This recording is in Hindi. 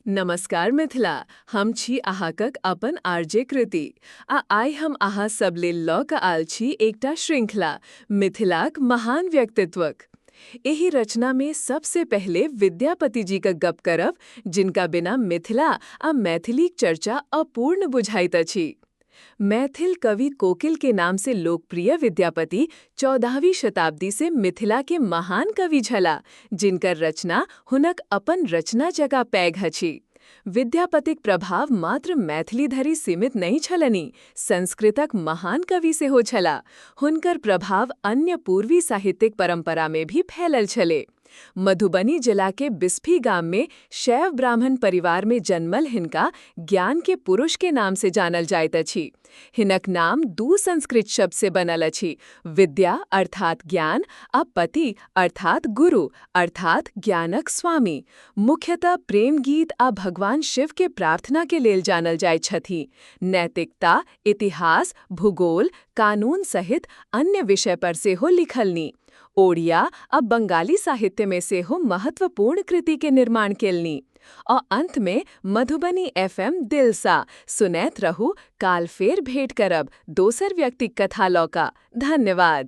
नमस्कार मिथिला। हम छी अहाँकक अपन आरजे कृति आ आइ हम अहाँ सब लेल लऽ कऽ आयल छी एकटा श्रृंखला मिथिलाक महान व्यक्तित्वक। एहि रचना में सबसे पहले विद्यापति जी का गप करब, जिनका बिना मिथिला आ मैथिलीक चर्चा अपूर्ण बुझाइत अछि। मैथिल कवि कोकिल के नाम से लोकप्रिय विद्यापति 14वीं शताब्दी से मिथिला के महान कवि छला, जिनकर रचना हुनक अपन रचना जकाँ पैघ अछि। विद्यापतिक प्रभाव मात्र मैथिली धरि सीमित नहीं छलनि, संस्कृतक महान कवि सेहो छला। हुनकर प्रभाव अन्य पूर्वी साहित्यिक परंपरा में भी फैलल छले। मधुबनी जिला के बिस्फी गाम में शैव ब्राह्मण परिवार में जन्मल हिनका ज्ञान के पुरुष के नाम से जानल जाइत अछि। हिनक नाम दू संस्कृत शब्द से बनल अछि, विद्या अर्थात ज्ञान आ पति अर्थात गुरु अर्थात ज्ञानक स्वामी। मुख्यतः प्रेम गीत आ भगवान शिव के प्रार्थना के लेल जानल जाइत छथि। नैतिकता, इतिहास, भूगोल, कानून सहित अन्य विषय पर सेहो लिखलनि। ओडिया आ बंगाली साहित्य में सेहो महत्वपूर्ण कृति के निर्माण केलनि। और अंत में मधुबनी FM दिल सा सुनैत रहू, काल फेर भेंट करब दोसर व्यक्तिक कथा लौका। धन्यवाद।